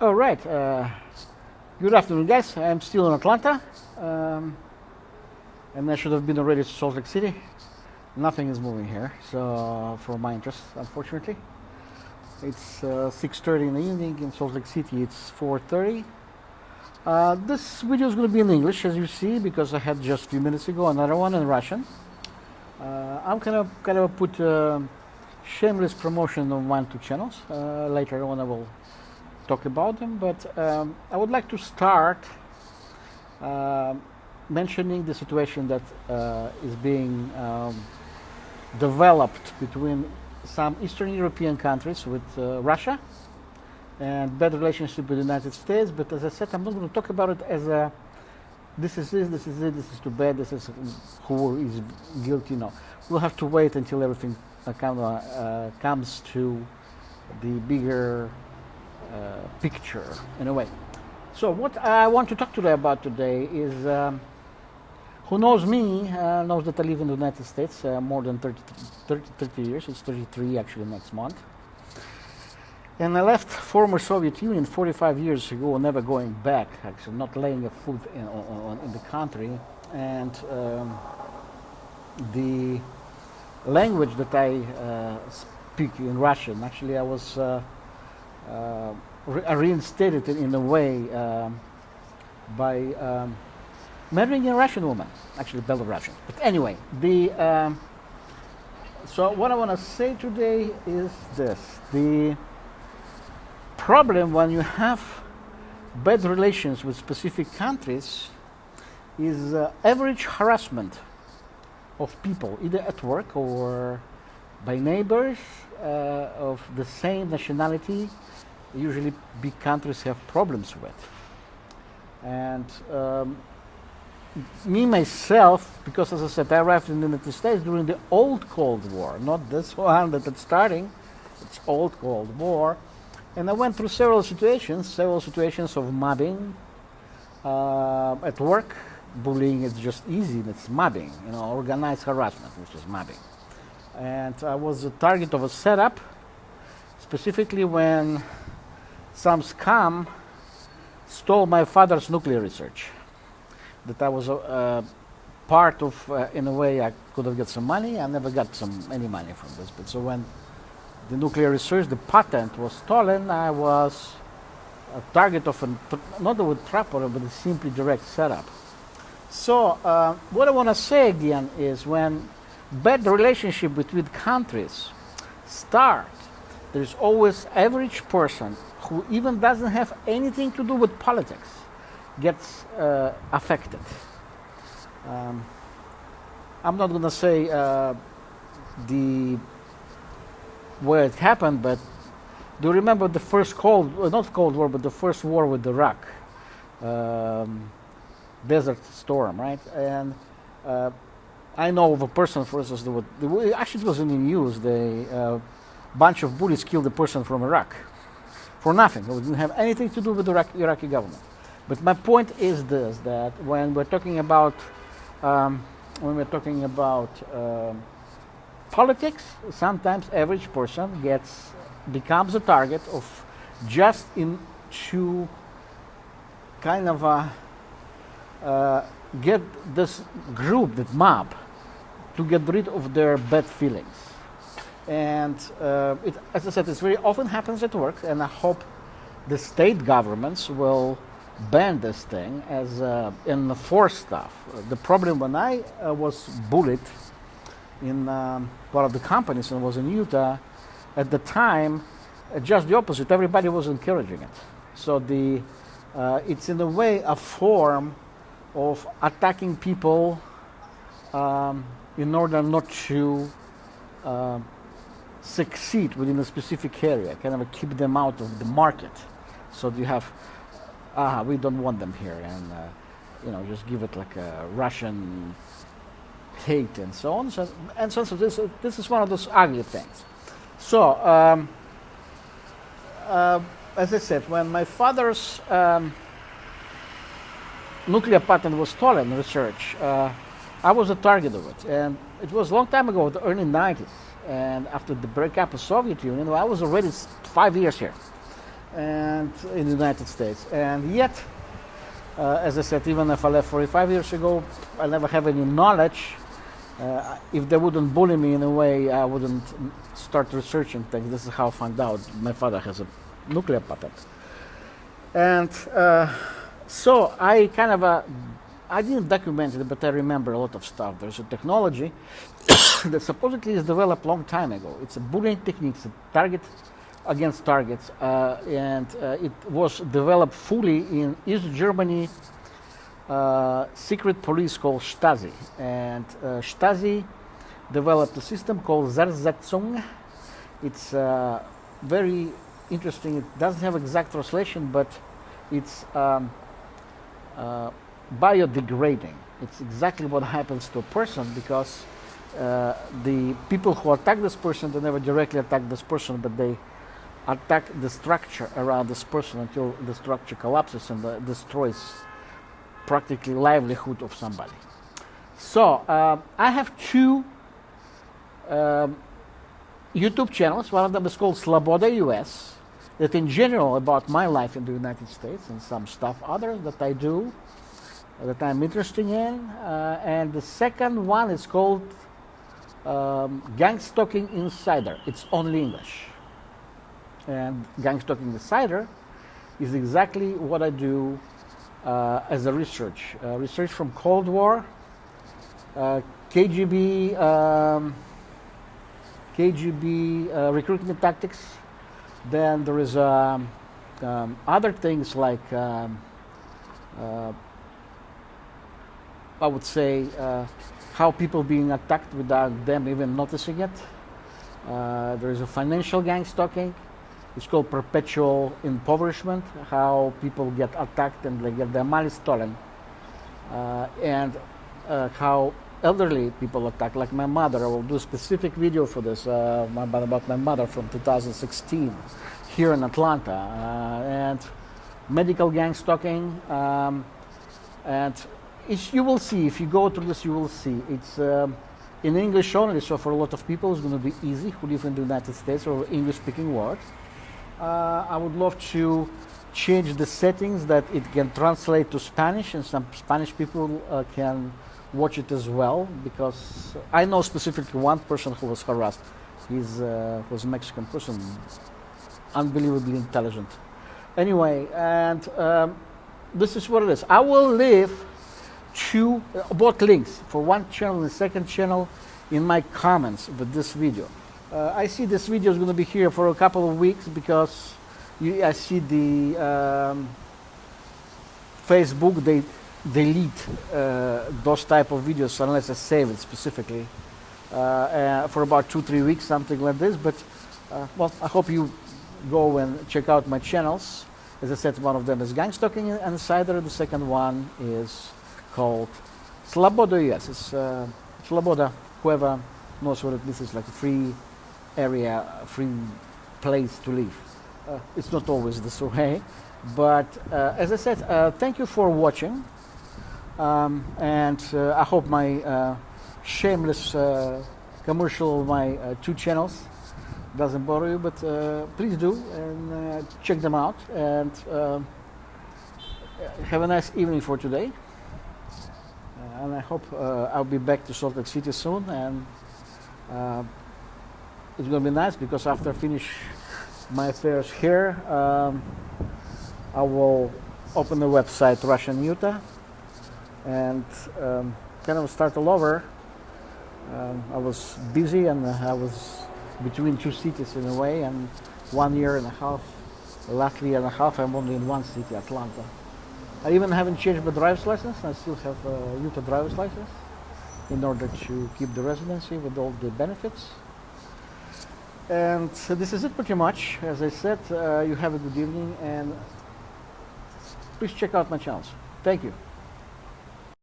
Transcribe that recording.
All right. Good afternoon, guys. I'm still in Atlanta, and I should have been already to Salt Lake City. Nothing is moving here, so for my interest, unfortunately, it's 6:30 in the evening. In Salt Lake City, it's 4:30. This video is going to be in English, as you see, because I had just a few minutes ago another one in Russian. I'm kind of put shameless promotion on one, two channels. Later on, I will talk about them, but I would like to start mentioning the situation that is being developed between some Eastern European countries with Russia and bad relationship with the United States. But as I said, I'm not going to talk about it as a this is it, this is it, this is too bad, this is who is guilty. No, we'll have to wait until everything comes to the bigger picture in a way. So what I want to talk today about today is who knows me knows that I live in the United States more than 30 years. It's 33 actually next month. And I left former Soviet Union 45 years ago, never going back, actually not laying a foot in the country. And the language that I speak in Russian, actually I was reinstated in a way by marrying a Russian woman, actually Belarusian. But anyway, so what I want to say today is this: the problem when you have bad relations with specific countries is average harassment of people, either at work or by neighbors of the same nationality. Usually big countries have problems with. And me myself, because as I said, I arrived in the United States during the old Cold War, not this one that it's starting, it's old Cold War. And I went through several situations of mobbing at work. Bullying is just easy, it's mobbing, organized harassment, which is mobbing. And I was the target of a setup, specifically when some scum stole my father's nuclear research. That I was part of, in a way, I could have got some money. I never got any money from this. But so when the nuclear research, the patent was stolen, I was a target of not a trapper, but a simply direct setup. So what I want to say again is when bad relationship between countries start, there's always average person who even doesn't have anything to do with politics gets affected. I'm not going to say where it happened, but do you remember the first not Cold War, but the first war with Iraq? Desert Storm, right? And I know of a person, for instance, actually it was in the news, a bunch of bullies killed a person from Iraq for nothing. It didn't have anything to do with the Iraqi government. But my point is this: that when we're talking about politics, sometimes average person becomes a target of just to kind of get this group, that mob, to get rid of their bad feelings. And as I said, it very often happens at work, and I hope the state governments will ban this thing as enforce stuff. The problem when I was bullied in one of the companies and was in Utah, at the time, just the opposite. Everybody was encouraging it. So it's in a way a form of attacking people in order not to succeed within a specific area, kind of keep them out of the market. So you have, we don't want them here, and just give it like a Russian hate and so on. So this is one of those ugly things. So as I said, when my father's nuclear patent was stolen, research, I was a target of it, and it was a long time ago, the early 90s. And after the breakup of Soviet Union, I was already 5 years here. and in the United States. And yet, as I said, even if I left 45 years ago, I never have any knowledge. If they wouldn't bully me in a way, I wouldn't start researching things. This is how I found out my father has a nuclear patent. And so I kind of, I didn't document it, but I remember a lot of stuff. There's a technology that supposedly is developed a long time ago. It's a bullying technique, it's a target against targets, and it was developed fully in East Germany, secret police called Stasi. And Stasi developed a system called Zersetzung. It's very interesting. It doesn't have exact translation, but it's biodegrading. It's exactly what happens to a person, because the people who attack this person, they never directly attack this person, but they attack the structure around this person until the structure collapses and destroys practically livelihood of somebody. So I have two YouTube channels. One of them is called Sloboda US, that in general about my life in the United States and some stuff other that I do that I'm interested in. And the second one is called Gangstalking Insider. It's only English. And Gangstalking Insider is exactly what I do as a research. Research from Cold War, KGB, recruitment tactics. Then there is other things like, I would say, how people being attacked without them even noticing it. There is a financial gang stalking. It's called perpetual impoverishment, how people get attacked and they get their money stolen. And how elderly people attack, like my mother. I will do a specific video for this, about my mother from 2016 here in Atlanta. And medical gang stalking. And you will see, if you go through this, you will see. It's in English only, so for a lot of people it's going to be easy who live in the United States or English-speaking world. I would love to change the settings that it can translate to Spanish, and some Spanish people can watch it as well, because I know specifically one person who was harassed. He's was a Mexican person, unbelievably intelligent. Anyway, and this is what it is. I will leave both links for one channel and the second channel in my comments with this video. I see this video is going to be here for a couple of weeks because I see the Facebook, they delete those type of videos unless I save it specifically for about 2-3 weeks, something like this. But well, I hope you go and check out my channels. As I said, one of them is Gangstalking Insider, the second one is called Sloboda US. It's Sloboda, whoever knows what it means, is like a free area, free place to live. It's not always this way, but as I said, thank you for watching, and I hope my shameless commercial of my two channels doesn't bother you, but please do and check them out, and have a nice evening for today, and I hope I'll be back to Salt Lake City soon, and it's going to be nice because after I finish my affairs here, I will open the website Russian Utah and kind of start all over. I was busy and I was between two cities in a way, and 1 year and a half, last year and a half, I'm only in one city, Atlanta. I even haven't changed my driver's license. I still have a Utah driver's license in order to keep the residency with all the benefits. And so this is it pretty much. As I said, you have a good evening, and please check out my channels. Thank you.